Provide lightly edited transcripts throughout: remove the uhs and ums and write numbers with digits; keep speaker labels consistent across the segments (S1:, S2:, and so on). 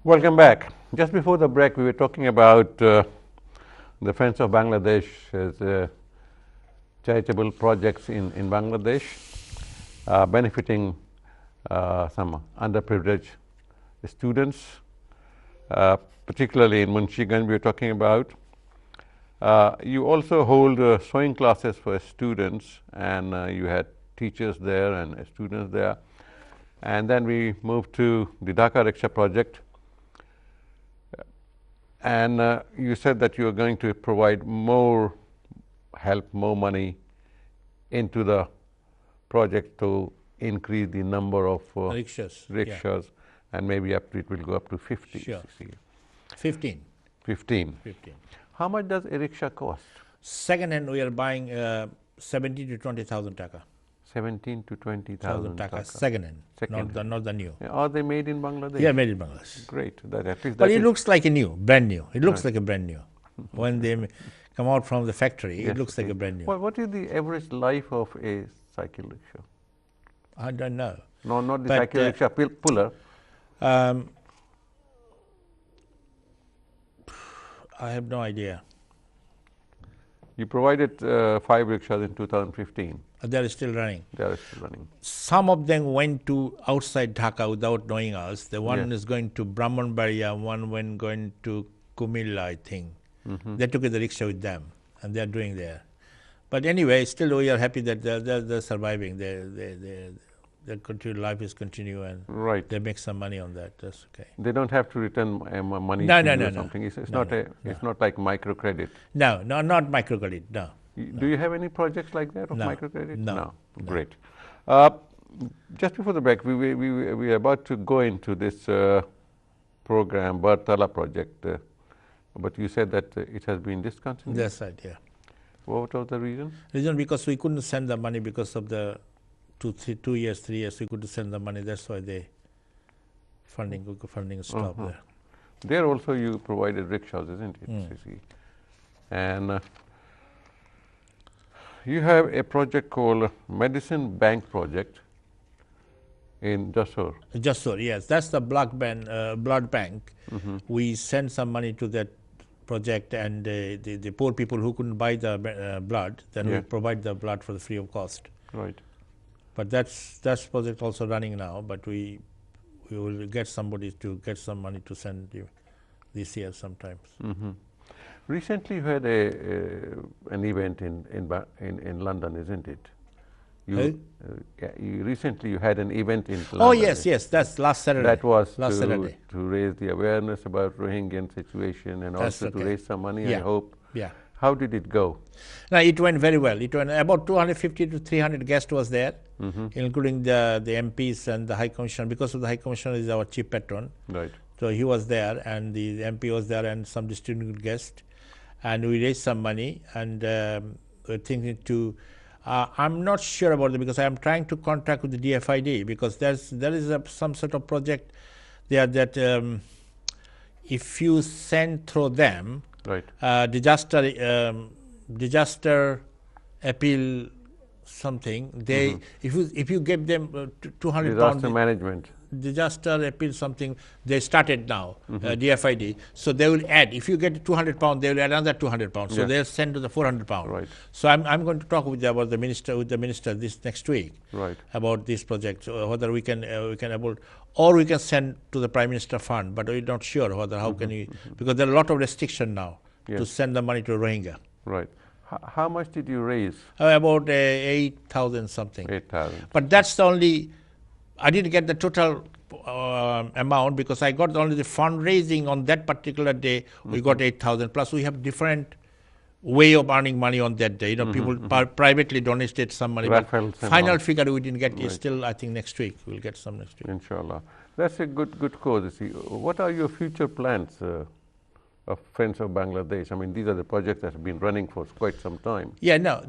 S1: Welcome back. Just before the break, we were talking about the Friends of Bangladesh as charitable projects in Bangladesh, benefiting some underprivileged students, particularly in Munshiganj we were talking about. You also hold sewing classes for students, and you had teachers there and students there. And then we moved to the Dhaka Rickshaw project. And you said that you are going to provide more help, more money into the project to increase the number of rickshaws, yeah. And maybe it will go up to 50.
S2: Sure. 15.
S1: 15. How much does a rickshaw cost?
S2: Second hand, we are buying 17 to 20,000 taka.
S1: 17 to 20,000 taka.
S2: Second hand, not the new.
S1: Are they made in Bangladesh?
S2: Yeah, made in Bangladesh.
S1: Great. At least
S2: but it looks like a new, brand new. It looks like a brand new. When they come out from the factory, yes, it looks like a brand new.
S1: Well, what is the average life of a cycle rickshaw?
S2: I don't know.
S1: No, not the cycle rickshaw puller.
S2: I have no idea.
S1: You provided 5 rickshaws in 2015.
S2: They are still running.
S1: They are still running.
S2: Some of them went to outside Dhaka without knowing us. The one is going to Brahmanbaria, one went going to Kumilla, I think. They took the rickshaw with them, and they are doing there. But anyway, still we are happy that they're surviving. Their life is continue, and they make some money on that. That's okay.
S1: They don't have to return money
S2: no,
S1: to
S2: no,
S1: something.
S2: No.
S1: It's not like microcredit.
S2: No, not microcredit. No.
S1: Do you have any projects like that of microcredit?
S2: No.
S1: Great. Just before the break, we are about to go into this program, Bartala project, but you said that it has been discontinued.
S2: That's right. Yeah.
S1: What was the reason?
S2: Reason because we couldn't send the money because of the 3 years we couldn't send the money. That's why the funding stopped there.
S1: There also you provided rickshaws, isn't it? And you have a project called Medicine Bank Project in Jasur.
S2: Jasur, yes. That's the blood bank. We send some money to that project, and the poor people who couldn't buy the blood, then we provide the blood for the free of cost.
S1: Right.
S2: But that's project also running now, but we will get somebody to get some money to send you this year sometimes.
S1: Recently you had an event in London, isn't it? Recently you had an event in London.
S2: Oh yes, that's last Saturday.
S1: That was
S2: Saturday.
S1: To raise the awareness about Rohingyan situation and also to raise some money, I hope.
S2: Yeah.
S1: How did it go?
S2: Now it went very well. It went about 250 to 300 guests was there, including the MPs and the High Commissioner. Because of the High Commissioner is our chief patron.
S1: Right.
S2: So he was there, and the MP was there, and some distinguished guests. And we raised some money, and we're thinking to. I'm not sure about it because I am trying to contact with the DFID because there is some sort of project there that if you send through them.
S1: Right.
S2: Disaster appeal something. They if you give them 200
S1: disaster management.
S2: Disaster appeal something. They started now DFID. So they will add. If you get 200 pounds, they will add another 200 pounds. So they'll send to the 400 pounds.
S1: Right.
S2: So I'm going to talk with the minister this next week.
S1: Right.
S2: About this project. So whether we can or we can send to the Prime Minister Fund, but we're not sure whether how can we, because there are a lot of restriction now to send the money to Rohingya.
S1: Right. How much did you raise?
S2: About 8,000 something.
S1: 8,000.
S2: But that's the only. I didn't get the total amount because I got only the fundraising on that particular day. We got 8,000. Plus, we have different way of earning money on that day. People privately donated some money. But final figure we didn't get. Is still, I think, next week we'll get some next week.
S1: Inshallah, that's a good cause. See, what are your future plans of Friends of Bangladesh? I mean, these are the projects that have been running for quite some time.
S2: Yeah, no,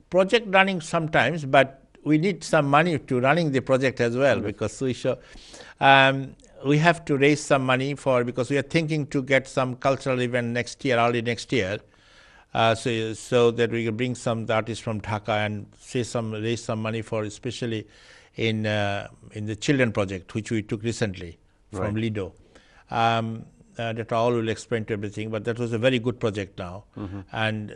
S2: project running sometimes, but we need some money to running the project as well because we have to raise some money because we are thinking to get some cultural event next year, early next year, so that we can bring some artists from Dhaka and raise some money for especially in the children project which we took recently from Lido. that all will explain to everything. But that was a very good project now, and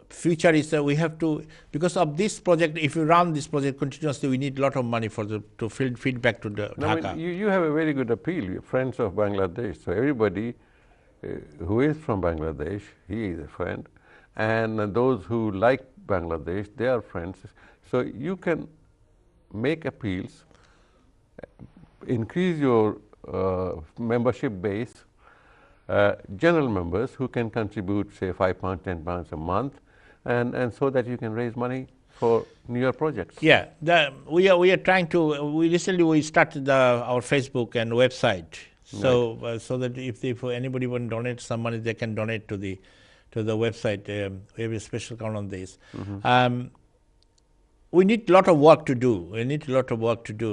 S2: future is we have to, because of this project. If you run this project continuously, we need a lot of money for to feedback to the
S1: I
S2: Dhaka.
S1: mean, you have a very good appeal. You're friends of Bangladesh, so everybody who is from Bangladesh, he is a friend, and those who like Bangladesh, they are friends. So you can make appeals, increase your membership base, general members who can contribute, say, £5, £10 a month, and so that you can raise money for newer projects.
S2: Yeah, we are trying to. We recently started our Facebook and website, so so that if anybody want to donate some money, they can donate to the website. We have a special account on this. We need a lot of work to do.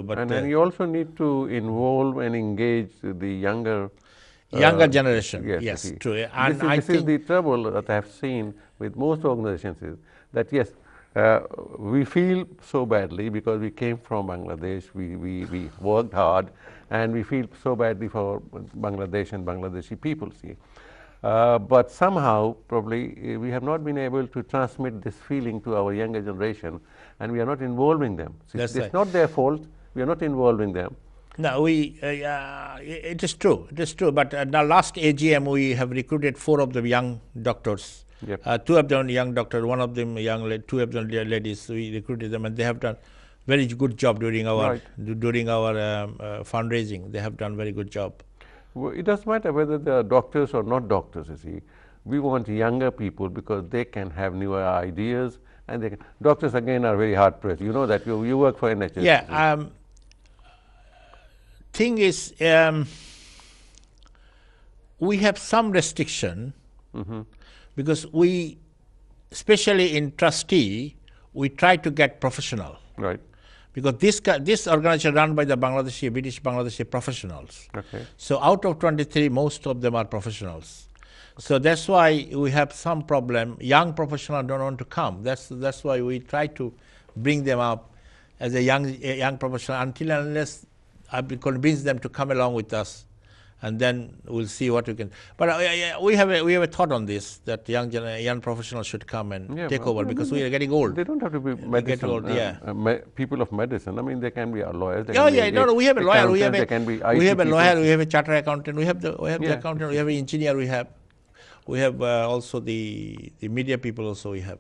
S2: But
S1: And then you also need to involve and engage the younger
S2: generation. Yes,
S1: see.
S2: true. And
S1: This is the trouble that I have seen with most organizations, is that yes, we feel so badly because we came from Bangladesh, we worked hard, and we feel so badly for Bangladesh and Bangladeshi people, see. But somehow, probably, we have not been able to transmit this feeling to our younger generation, and we are not involving them. See,
S2: That's
S1: it's
S2: right.
S1: not their fault. We are not involving them.
S2: No, it is true. It is true. But now last AGM, we have recruited 4 of the young doctors.
S1: Yep.
S2: 2 of them young doctors, 1 of them young, 2 of them ladies. We recruited them, and they have done very good job during our fundraising. They have done very good job.
S1: Well, it doesn't matter whether they are doctors or not doctors, you see. We want younger people because they can have newer ideas, and they can. Doctors, again, are very hard pressed. You know that. You work for NHS.
S2: Yeah. Thing is, we have some restriction because we, especially in trustee, we try to get professional.
S1: Right.
S2: Because this organization run by the British Bangladeshi professionals.
S1: Okay.
S2: So out of 23, most of them are professionals. So that's why we have some problem. Young professionals don't want to come. That's why we try to bring them up as a young professional until and unless I convince them to come along with us, and then we'll see what we can. But we have a thought on this, that young professionals should come and take over, because we are getting old.
S1: They don't have to be medicine,
S2: old,
S1: people of medicine. I mean, they can be lawyers.
S2: No, we have a lawyer. We have a lawyer. We have a chartered accountant. We have the accountant. We have an engineer. We have also the media people. Also, we have.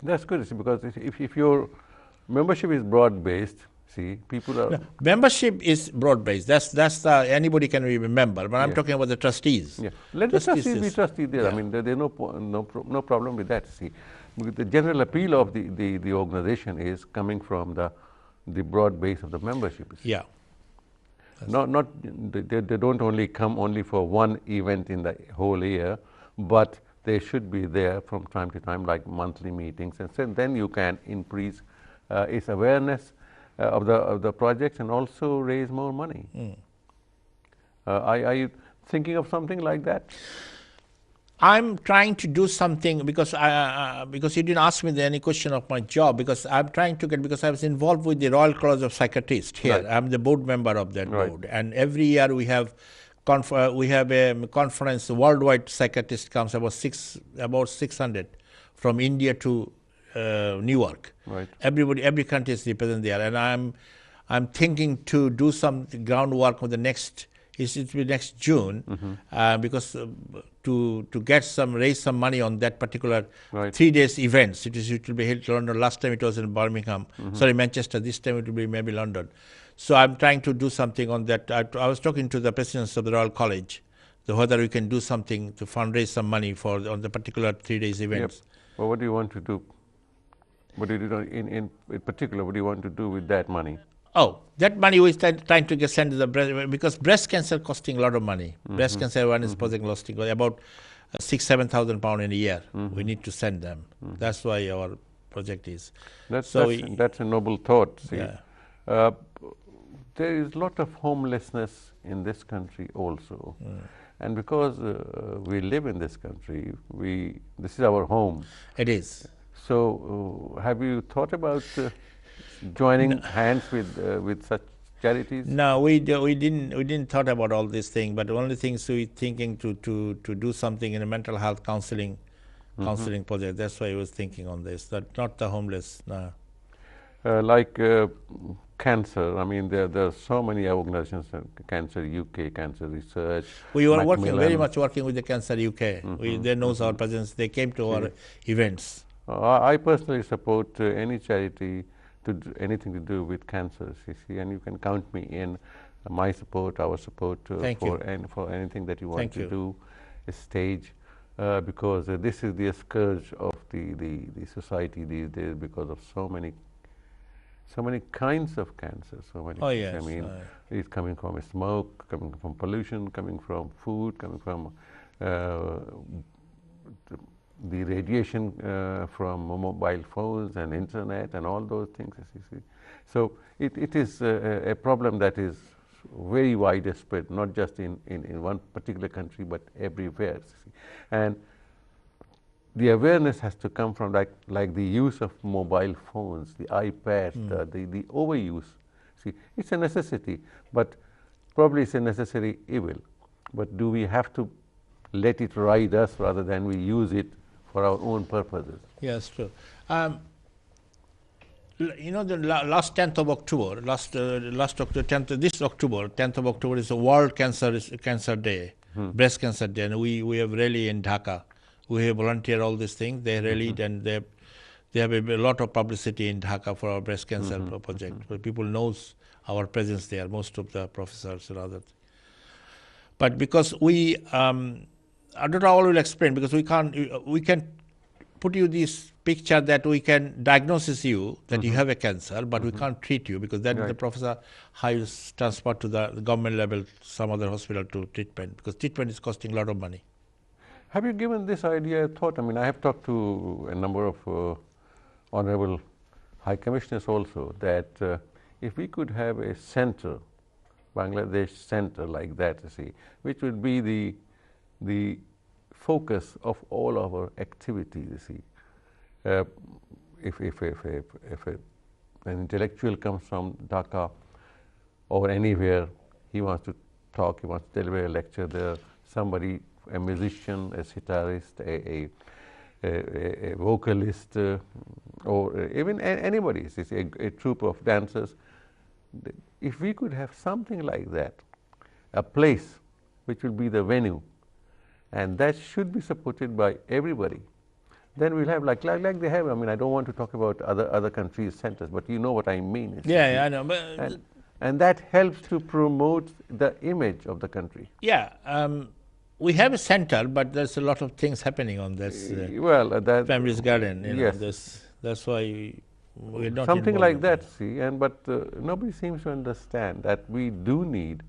S1: That's good, see, because if your membership is broad based. See, people are.
S2: No, membership is broad-based. That's the anybody can be a member. But I'm talking about the trustees.
S1: Yeah, let the trustees be trustees there. I mean, there's no problem with that. See, the general appeal of the organization is coming from the broad base of the membership.
S2: Yeah.
S1: They don't only come only for one event in the whole year, but they should be there from time to time, like monthly meetings, and so then you can increase its awareness of the projects and also raise more money. Are you thinking of something like that?
S2: I'm trying to do something because you didn't ask me any question of my job, because I'm trying to get, because I was involved with the Royal College of Psychiatrists here. Right. I'm the board member of that board, and every year we have a conference. Worldwide psychiatrists comes about 600 from India to Newark.
S1: Right.
S2: Every country is represented there, and I'm thinking to do some groundwork on the next. It will be next June, because to raise some money on that particular 3 days events. It will be held in London. Last time it was in Birmingham. Sorry, Manchester. This time it will be maybe London. So I'm trying to do something on that. I was talking to the presidents of the Royal College, whether we can do something to fundraise some money on the particular 3 days events.
S1: Yep. Well, what do you want to do? What do you do in particular? What do you want to do with that money?
S2: Oh, that money we trying to send to the breast, because breast cancer costing a lot of money. Breast cancer one is costing about £6,000-7,000 in a year. We need to send them. That's why our project is.
S1: That's a noble thought. See, there is a lot of homelessness in this country also, and because we live in this country, this is our home.
S2: It is.
S1: So, have you thought about joining hands with such charities?
S2: No, we didn't thought about all these things. But the only things we thinking to do something in a mental health counseling project. That's why I was thinking on this. That not the homeless. No.
S1: Like cancer, I mean, there are so many organizations, Cancer UK, Cancer Research.
S2: We were working
S1: Macmillan.
S2: very much working with the Cancer UK. They knows our presence. They came to our events.
S1: I personally support any charity to do anything to do with cancer, you see, and you can count me in. My support, our support for anything that you want to do, a stage, because this is the scourge of the society these days because of so many kinds of cancer. So many.
S2: Oh yes.
S1: I mean, it's coming from smoke, coming from pollution, coming from food, coming from the radiation from mobile phones and internet and all those things, you see. So it is a problem that is very widespread, not just in one particular country, but everywhere. You see. And the awareness has to come from like the use of mobile phones, the iPads, the overuse. See, it's a necessity, but probably it's a necessary evil. But do we have to let it ride us rather than we use it for our own purposes?
S2: Yes, true. You know, the last 10th of October, this October, 10th of October is a World Cancer Day, Breast Cancer Day, and we have rally in Dhaka. We have volunteered all these things. They rallied and they have a lot of publicity in Dhaka for our breast cancer project. So people knows our presence there, most of the professors and others. But because we, Dr. Awal will explain, because we can put you this picture that we can diagnose you that you have a cancer, but we can't treat you, because then the professor has transport to the government level, some other hospital to treatment, because treatment is costing a lot of money.
S1: Have you given this idea a thought? I mean, I have talked to a number of honorable high commissioners also, that if we could have a center, Bangladesh center like that, you see, which would be the focus of all our activities, you see. If an intellectual comes from Dhaka or anywhere, he wants to talk, he wants to deliver a lecture there, somebody, a musician, a sitarist, a vocalist, or even anybody, a troupe of dancers. If we could have something like that, a place which will be the venue, and that should be supported by everybody, then we'll have like they have. I mean, I don't want to talk about other countries' centers, but you know what I mean.
S2: Yeah, I know. But
S1: and that helps to promote the image of the country.
S2: Yeah. We have a center, but there's a lot of things happening on this
S1: that
S2: family's garden. You know,
S1: yes.
S2: That's why we're not
S1: something like that.
S2: That.
S1: See, but nobody seems to understand that we do need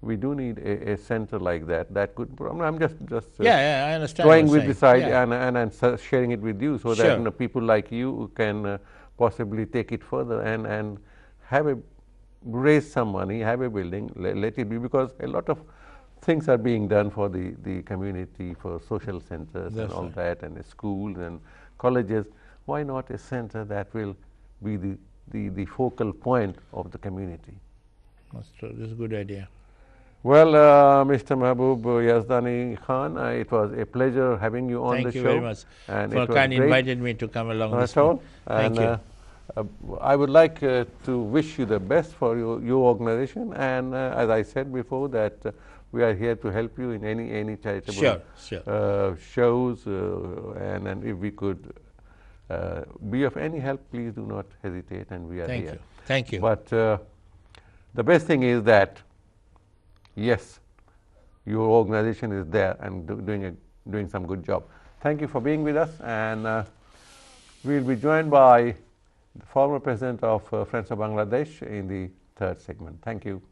S1: a center like that. That could. I'm just
S2: I understand.
S1: Toying with this idea and sharing it with you, so that people like you can possibly take it further and raise some money, have a building, let it be, because a lot of things are being done for the community, for social centers and all that, and schools and colleges. Why not a center that will be the focal point of the community?
S2: That's true. This is a good idea.
S1: Well, Mr. Mahbub Yazdani Khan, it was a pleasure having you on the show.
S2: Thank you very much for kindly invited me to come along.
S1: That's all.
S2: Thank you.
S1: I would like to wish you the best for your organization, and as I said before, that we are here to help you in any charitable shows, and if we could be of any help, please do not hesitate, and we are here.
S2: Thank you.
S1: But the best thing is that, yes, your organization is there and doing some good job. Thank you for being with us, and we'll be joined by the former president of Friends of Bangladesh in the third segment. Thank you.